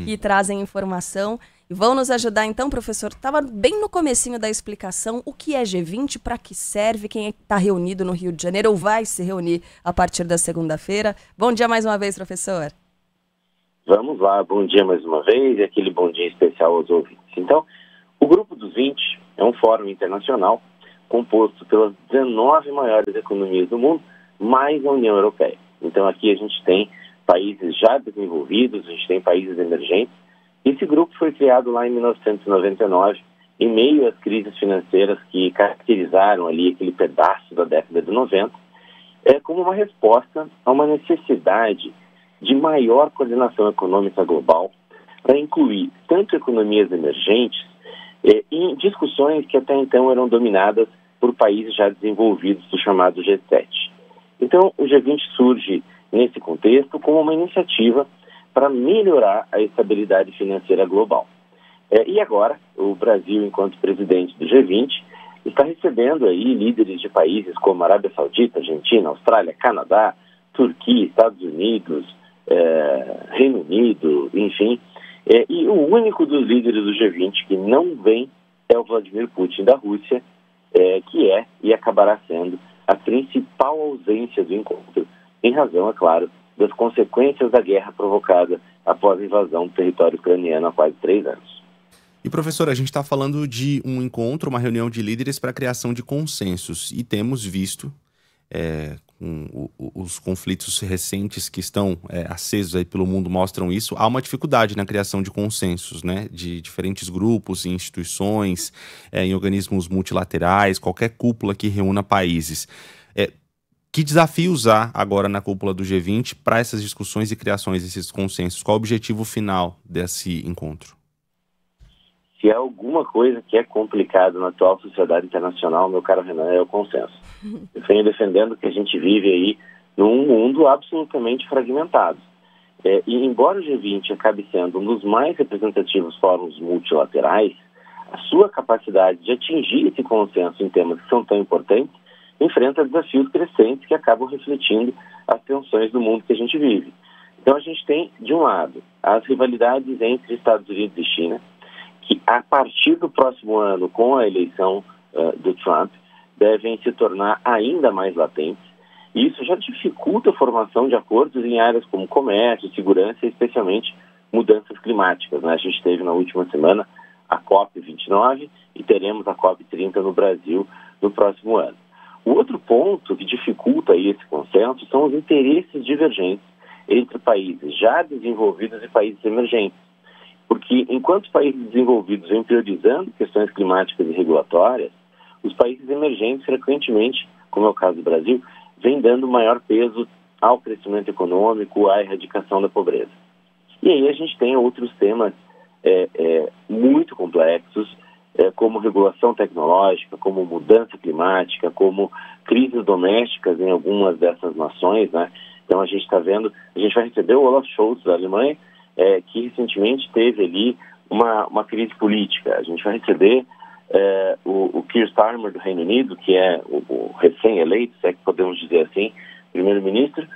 que trazem informação e vão nos ajudar. Então, professor, estava bem no comecinho da explicação o que é G20, para que serve, quem está reunido no Rio de Janeiro ou vai se reunir a partir da segunda-feira. Bom dia mais uma vez, professor. Vamos lá, bom dia mais uma vez e aquele bom dia especial aos ouvintes. Então, o Grupo dos 20 é um fórum internacional composto pelas 19 maiores economias do mundo, mais a União Europeia. Então, aqui a gente tem países já desenvolvidos, a gente tem países emergentes. Esse grupo foi criado lá em 1999, em meio às crises financeiras que caracterizaram ali aquele pedaço da década de 90, como uma resposta a uma necessidade de maior coordenação econômica global para incluir tanto economias emergentes em discussões que até então eram dominadas por países já desenvolvidos do chamado G7. Então, o G20 surge nesse contexto como uma iniciativa para melhorar a estabilidade financeira global. E agora, o Brasil, enquanto presidente do G20, está recebendo aí líderes de países como Arábia Saudita, Argentina, Austrália, Canadá, Turquia, Estados Unidos, Reino Unido, enfim. E o único dos líderes do G20 que não vem é o Vladimir Putin da Rússia, que é e acabará sendo a principal ausência do encontro, em razão, é claro, das consequências da guerra provocada após a invasão do território ucraniano há quase 3 anos. E, professor, a gente está falando de um encontro, uma reunião de líderes para a criação de consensos, e temos visto com os conflitos recentes que estão acesos aí pelo mundo mostram isso, há uma dificuldade na criação de consensos, né, de diferentes grupos, instituições, em organismos multilaterais, qualquer cúpula que reúna países. Que desafios há agora na cúpula do G20 para essas discussões e criações desses consensos? Qual o objetivo final desse encontro? Se há alguma coisa que é complicado na atual sociedade internacional, meu caro Renan, é o consenso. Eu venho defendendo que a gente vive aí num mundo absolutamente fragmentado. E embora o G20 acabe sendo um dos mais representativos fóruns multilaterais, a sua capacidade de atingir esse consenso em temas que são tão importantes enfrenta desafios crescentes que acabam refletindo as tensões do mundo que a gente vive. Então a gente tem, de um lado, as rivalidades entre Estados Unidos e China, que a partir do próximo ano, com a eleição do Trump, devem se tornar ainda mais latentes. E isso já dificulta a formação de acordos em áreas como comércio, segurança e especialmente mudanças climáticas, né? A gente teve na última semana a COP29 e teremos a COP30 no Brasil no próximo ano. O outro ponto que dificulta aí esse consenso são os interesses divergentes entre países já desenvolvidos e países emergentes. Porque enquanto os países desenvolvidos vêm priorizando questões climáticas e regulatórias, os países emergentes frequentemente, como é o caso do Brasil, vêm dando maior peso ao crescimento econômico, à erradicação da pobreza. E aí a gente tem outros temas muito complexos, como regulação tecnológica, como mudança climática, como crises domésticas em algumas dessas nações, né? Então a gente está vendo, a gente vai receber o Olaf Scholz da Alemanha, que recentemente teve ali uma crise política. A gente vai receber o Keir Starmer do Reino Unido, que é o recém-eleito, se é que podemos dizer assim, primeiro-ministro,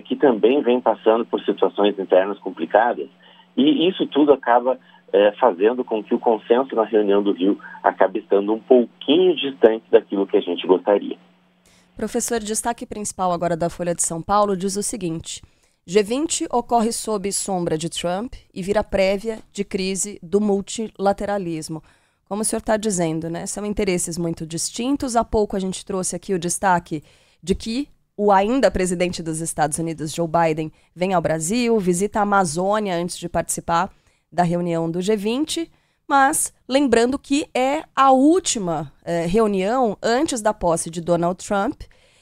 que também vem passando por situações internas complicadas. E isso tudo acaba fazendo com que o consenso na reunião do Rio acabe estando um pouquinho distante daquilo que a gente gostaria. Professor, destaque principal agora da Folha de São Paulo diz o seguinte: G20 ocorre sob sombra de Trump e vira prévia de crise do multilateralismo. Como o senhor está dizendo, né? São interesses muito distintos. Há pouco a gente trouxe aqui o destaque de que o ainda presidente dos Estados Unidos, Joe Biden, vem ao Brasil, visita a Amazônia antes de participar da reunião do G20, mas lembrando que é a última reunião antes da posse de Donald Trump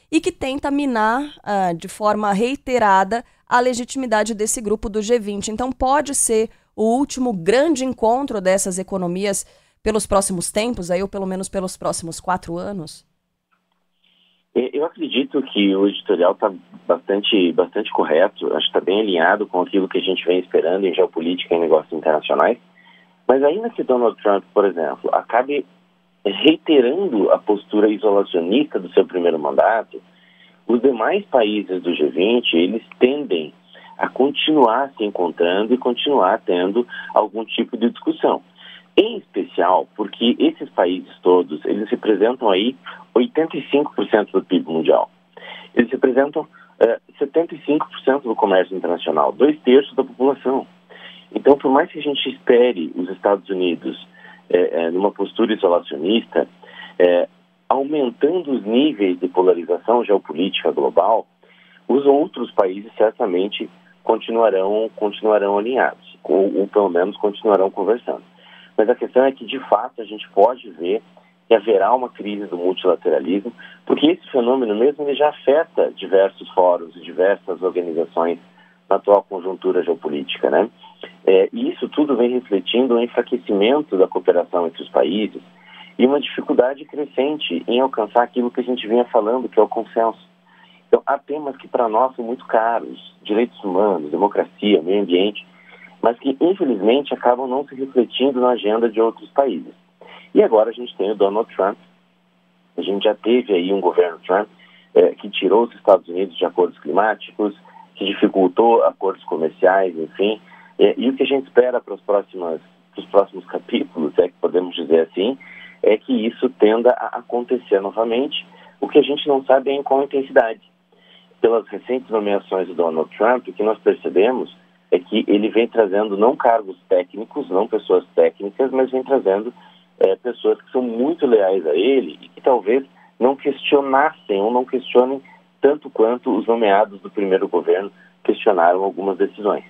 e que tenta minar de forma reiterada a legitimidade desse grupo do G20. Então pode ser o último grande encontro dessas economias pelos próximos tempos, aí, ou pelo menos pelos próximos 4 anos? Eu acredito que o editorial está bastante correto, acho que está bem alinhado com aquilo que a gente vem esperando em geopolítica e negócios internacionais, mas ainda que Donald Trump, por exemplo, acabe reiterando a postura isolacionista do seu primeiro mandato, os demais países do G20, eles tendem a continuar se encontrando e continuar tendo algum tipo de discussão. Em especial porque esses países todos, eles representam aí 85% do PIB mundial. Eles representam 75% do comércio internacional, 2/3 da população. Então, por mais que a gente espere os Estados Unidos numa postura isolacionista, aumentando os níveis de polarização geopolítica global, os outros países certamente continuarão alinhados, ou pelo menos continuarão conversando. Mas a questão é que, de fato, a gente pode ver que haverá uma crise do multilateralismo, porque esse fenômeno mesmo ele já afeta diversos fóruns e diversas organizações na atual conjuntura geopolítica, né? E isso tudo vem refletindo o enfraquecimento da cooperação entre os países e uma dificuldade crescente em alcançar aquilo que a gente vinha falando, que é o consenso. Então, há temas que para nós são muito caros, direitos humanos, democracia, meio ambiente, mas que, infelizmente, acabam não se refletindo na agenda de outros países. E agora a gente tem o Donald Trump. A gente já teve aí um governo Trump que tirou os Estados Unidos de acordos climáticos, que dificultou acordos comerciais, enfim. E o que a gente espera para os próximos capítulos, que podemos dizer assim, é que isso tenda a acontecer novamente. O que a gente não sabe é em qual intensidade. Pelas recentes nomeações do Donald Trump, o que nós percebemos é que ele vem trazendo não cargos técnicos, não pessoas técnicas, mas vem trazendo pessoas que são muito leais a ele e que talvez não questionassem ou não questionem tanto quanto os nomeados do primeiro governo questionaram algumas decisões.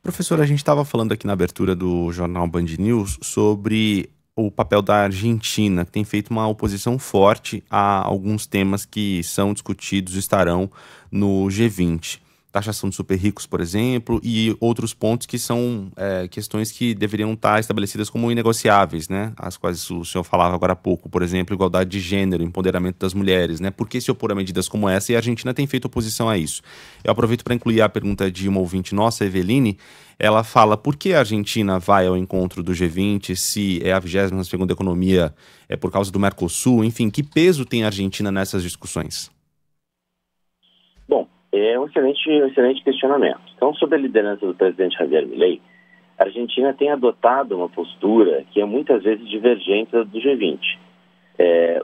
Professor, a gente estava falando aqui na abertura do jornal Band News sobre o papel da Argentina, que tem feito uma oposição forte a alguns temas que são discutidos e estarão no G20. Taxação de super ricos, por exemplo, e outros pontos que são questões que deveriam estar estabelecidas como inegociáveis, né? As quais o senhor falava agora há pouco, por exemplo, igualdade de gênero, empoderamento das mulheres, né? Por que se opor a medidas como essa? E a Argentina tem feito oposição a isso. Eu aproveito para incluir a pergunta de uma ouvinte nossa, Eveline. Ela fala, por que a Argentina vai ao encontro do G20 se é a 22ª economia por causa do Mercosul? Enfim, que peso tem a Argentina nessas discussões? Bom, é um excelente questionamento. Então, sob a liderança do presidente Javier Milei, a Argentina tem adotado uma postura que é muitas vezes divergente do G20.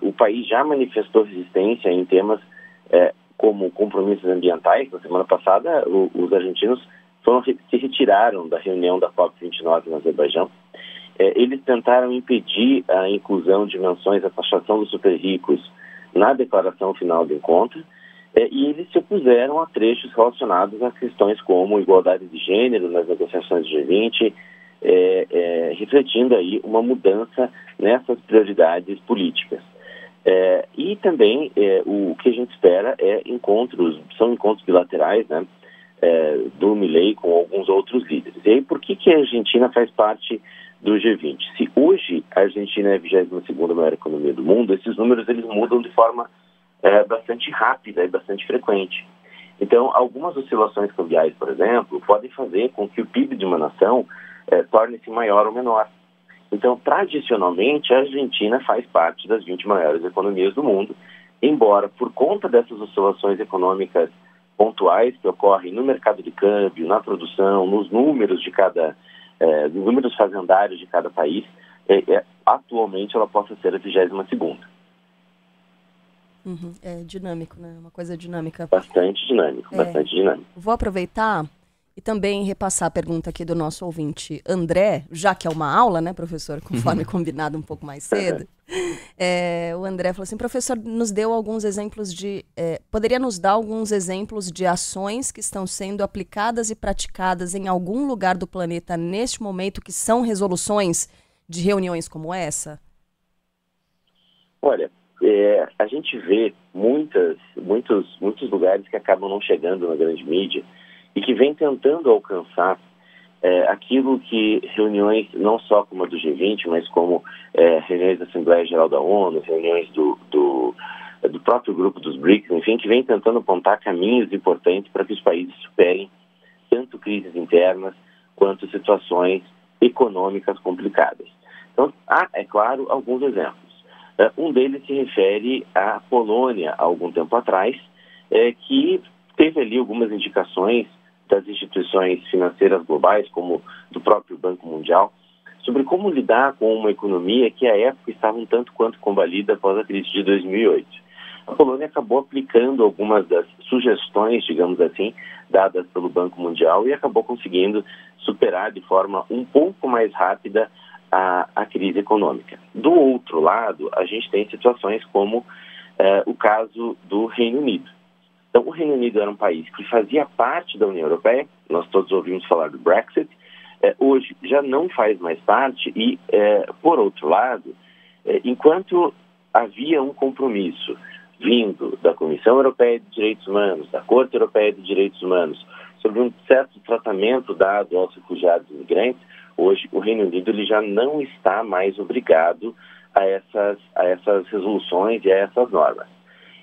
O país já manifestou resistência em temas como compromissos ambientais. Na semana passada, os argentinos se retiraram da reunião da COP29 no Azerbaijão. Eles tentaram impedir a inclusão de menções à taxação dos super ricos na declaração final do encontro. E eles se opuseram a trechos relacionados a questões como igualdade de gênero nas negociações do G20, refletindo aí uma mudança nessas prioridades políticas. E também o que a gente espera são encontros bilaterais, né, do Milei com alguns outros líderes. E aí, por que a Argentina faz parte do G20? Se hoje a Argentina é a 22ª maior economia do mundo, esses números eles mudam de forma bastante rápida e bastante frequente. Então, algumas oscilações cambiais, por exemplo, podem fazer com que o PIB de uma nação torne-se maior ou menor. Então, tradicionalmente, a Argentina faz parte das 20 maiores economias do mundo, embora, por conta dessas oscilações econômicas pontuais que ocorrem no mercado de câmbio, na produção, nos números números fazendários de cada país, atualmente ela possa ser a 22ª. É dinâmico, né? Uma coisa dinâmica. Bastante dinâmico. Vou aproveitar e também repassar a pergunta aqui do nosso ouvinte André, já que é uma aula, né, professor, conforme combinado um pouco mais cedo. O André falou assim, professor, nos deu alguns exemplos poderia nos dar alguns exemplos de ações que estão sendo aplicadas e praticadas em algum lugar do planeta neste momento que são resoluções de reuniões como essa? Olha, a gente vê muitos lugares que acabam não chegando na grande mídia e que vem tentando alcançar aquilo que reuniões, não só como a do G20, mas como reuniões da Assembleia Geral da ONU, reuniões do próprio grupo dos BRICS, enfim, que vem tentando apontar caminhos importantes para que os países superem tanto crises internas quanto situações econômicas complicadas. Então, há, é claro, alguns exemplos. Um deles se refere à Polônia, há algum tempo atrás, que teve ali algumas indicações das instituições financeiras globais, como do próprio Banco Mundial, sobre como lidar com uma economia que à época estava um tanto quanto combalida após a crise de 2008. A Polônia acabou aplicando algumas das sugestões, digamos assim, dadas pelo Banco Mundial e acabou conseguindo superar de forma um pouco mais rápida a crise econômica. Do outro lado, a gente tem situações como o caso do Reino Unido. Então, o Reino Unido era um país que fazia parte da União Europeia, nós todos ouvimos falar do Brexit, hoje já não faz mais parte e, por outro lado, enquanto havia um compromisso vindo da Comissão Europeia de Direitos Humanos, da Corte Europeia de Direitos Humanos, sobre um certo tratamento dado aos refugiados e imigrantes, hoje o Reino Unido ele já não está mais obrigado a essas resoluções e a essas normas.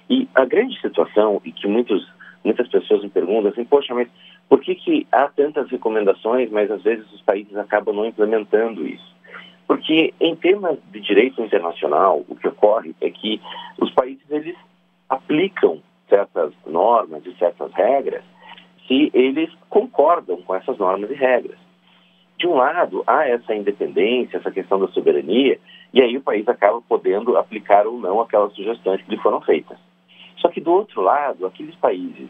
E a grande situação, e que muitas pessoas me perguntam assim, poxa, mas por que há tantas recomendações, mas às vezes os países acabam não implementando isso? Porque em temas de direito internacional, o que ocorre é que os países eles aplicam certas normas e certas regras se eles concordam com essas normas e regras. De um lado, há essa independência, essa questão da soberania, e aí o país acaba podendo aplicar ou não aquelas sugestões que lhe foram feitas. Só que do outro lado, aqueles países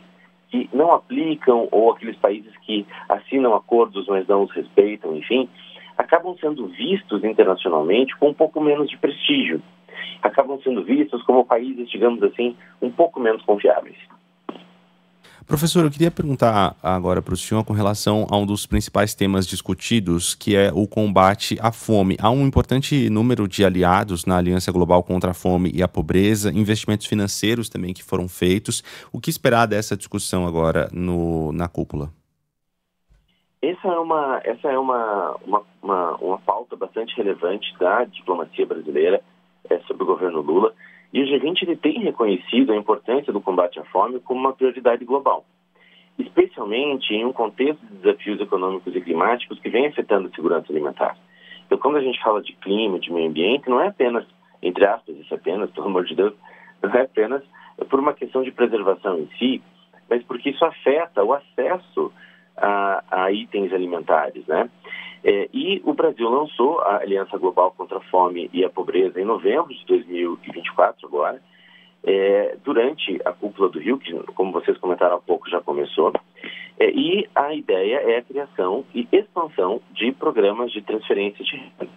que não aplicam ou aqueles países que assinam acordos, mas não os respeitam, enfim, acabam sendo vistos internacionalmente com um pouco menos de prestígio. Acabam sendo vistos como países, digamos assim, um pouco menos confiáveis. Professor, eu queria perguntar agora para o senhor com relação a um dos principais temas discutidos, que é o combate à fome. Há um importante número de aliados na Aliança Global contra a Fome e a Pobreza, investimentos financeiros também que foram feitos. O que esperar dessa discussão agora na cúpula? Essa é uma pauta bastante relevante da diplomacia brasileira sobre o governo Lula. E o G20 ele tem reconhecido a importância do combate à fome como uma prioridade global, especialmente em um contexto de desafios econômicos e climáticos que vem afetando a segurança alimentar. Então, quando a gente fala de clima, de meio ambiente, não é apenas, entre aspas, isso é apenas, pelo amor de Deus, não é apenas por uma questão de preservação em si, mas porque isso afeta o acesso a itens alimentares, né? E o Brasil lançou a Aliança Global contra a Fome e a Pobreza em novembro de 2024 agora, durante a Cúpula do Rio, que, como vocês comentaram há pouco, já começou, e a ideia é a criação e expansão de programas de transferência de renda.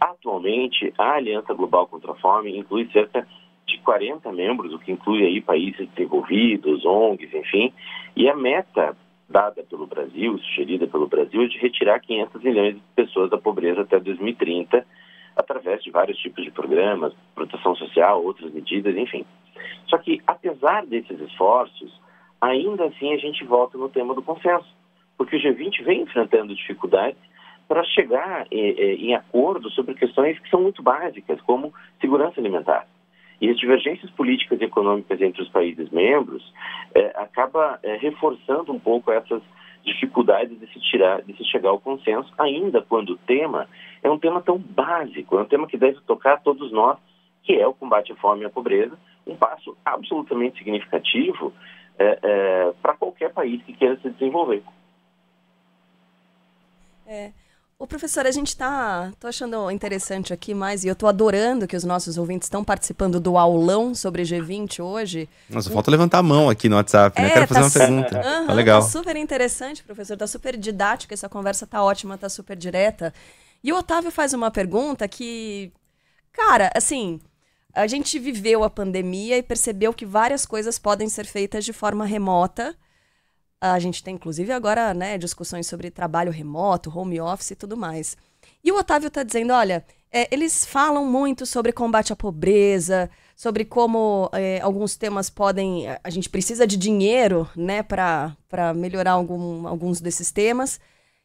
Atualmente, a Aliança Global contra a Fome inclui cerca de 40 membros, o que inclui aí países desenvolvidos, ONGs, enfim, e a meta dada pelo Brasil, sugerida pelo Brasil, é de retirar 500 milhões de pessoas da pobreza até 2030, através de vários tipos de programas, proteção social, outras medidas, enfim. Só que, apesar desses esforços, ainda assim a gente volta no tema do consenso, porque o G20 vem enfrentando dificuldades para chegar em acordo sobre questões que são muito básicas, como segurança alimentar. E as divergências políticas e econômicas entre os países membros acaba reforçando um pouco essas dificuldades de se chegar ao consenso, ainda quando o tema é um tema tão básico, é um tema que deve tocar a todos nós, que é o combate à fome e à pobreza, um passo absolutamente significativo para qualquer país que queira se desenvolver. O professor, a gente tô achando interessante aqui mais, e eu tô adorando que os nossos ouvintes estão participando do aulão sobre G20 hoje. Nossa, falta levantar a mão aqui no WhatsApp, né? Quero fazer uma pergunta. Tá legal. Tá super interessante, professor, tá super didático, essa conversa tá ótima, tá super direta. E o Otávio faz uma pergunta que, cara, assim, a gente viveu a pandemia e percebeu que várias coisas podem ser feitas de forma remota. A gente tem, inclusive, agora, né, discussões sobre trabalho remoto, home office e tudo mais. E o Otávio está dizendo, olha, eles falam muito sobre combate à pobreza, sobre como alguns temas podem... A gente precisa de dinheiro, né, para melhorar alguns desses temas.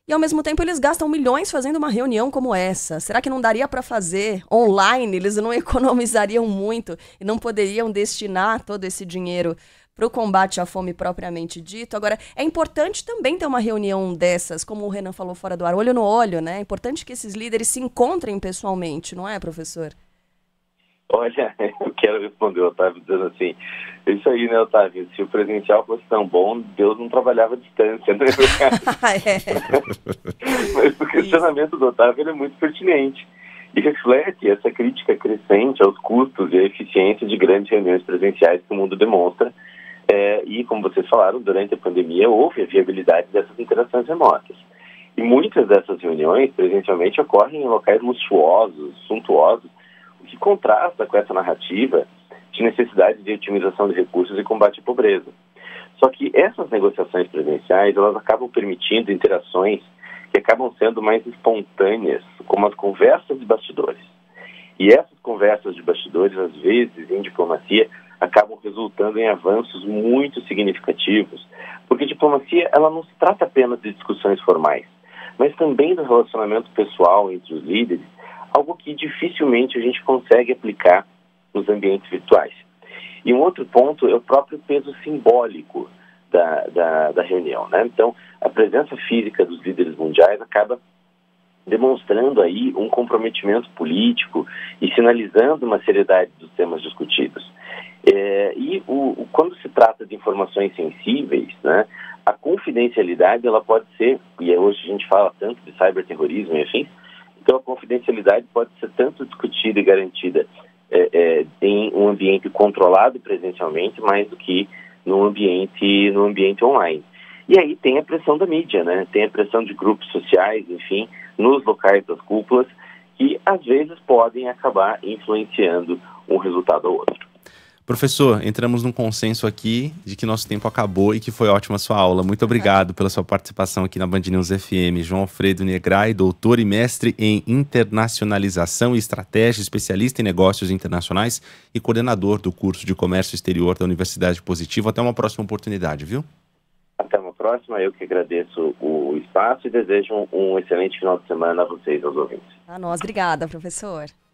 E, ao mesmo tempo, eles gastam milhões fazendo uma reunião como essa. Será que não daria para fazer online? Eles não economizariam muito e não poderiam destinar todo esse dinheiro para o combate à fome propriamente dito. Agora, é importante também ter uma reunião dessas, como o Renan falou fora do ar, olho no olho, né? É importante que esses líderes se encontrem pessoalmente, não é, professor? Olha, eu quero responder, Otávio, dizendo assim, isso aí, né, Otávio, se o presencial fosse tão bom, Deus não trabalhava à distância, né? Mas o questionamento do Otávio é muito pertinente e reflete essa crítica crescente aos custos e à eficiência de grandes reuniões presenciais que o mundo demonstra. E, como vocês falaram, durante a pandemia houve a viabilidade dessas interações remotas. E muitas dessas reuniões, presencialmente, ocorrem em locais luxuosos, suntuosos, o que contrasta com essa narrativa de necessidade de otimização de recursos e combate à pobreza. Só que essas negociações presenciais, elas acabam permitindo interações que acabam sendo mais espontâneas, como as conversas de bastidores. E essas conversas de bastidores, às vezes, em diplomacia, acabam resultando em avanços muito significativos, porque diplomacia ela não se trata apenas de discussões formais, mas também do relacionamento pessoal entre os líderes, algo que dificilmente a gente consegue aplicar nos ambientes virtuais. E um outro ponto é o próprio peso simbólico da reunião, né? Então, a presença física dos líderes mundiais acaba demonstrando aí um comprometimento político e sinalizando uma seriedade dos temas discutidos. Quando se trata de informações sensíveis, né, a confidencialidade ela pode ser, e hoje a gente fala tanto de cyberterrorismo e afins, então a confidencialidade pode ser tanto discutida e garantida em um ambiente controlado presencialmente, mais do que no ambiente online. E aí tem a pressão da mídia, né? Tem a pressão de grupos sociais, enfim, nos locais das cúpulas, que às vezes podem acabar influenciando um resultado ou outro. Professor, entramos num consenso aqui de que nosso tempo acabou e que foi ótima a sua aula. Muito obrigado pela sua participação aqui na Band News FM. João Alfredo Negrai, doutor e mestre em internacionalização e estratégia, especialista em negócios internacionais e coordenador do curso de comércio exterior da Universidade Positivo. Até uma próxima oportunidade, viu? Até uma próxima. Eu que agradeço o espaço e desejo um excelente final de semana a vocês, aos ouvintes. A nós, obrigada, professor.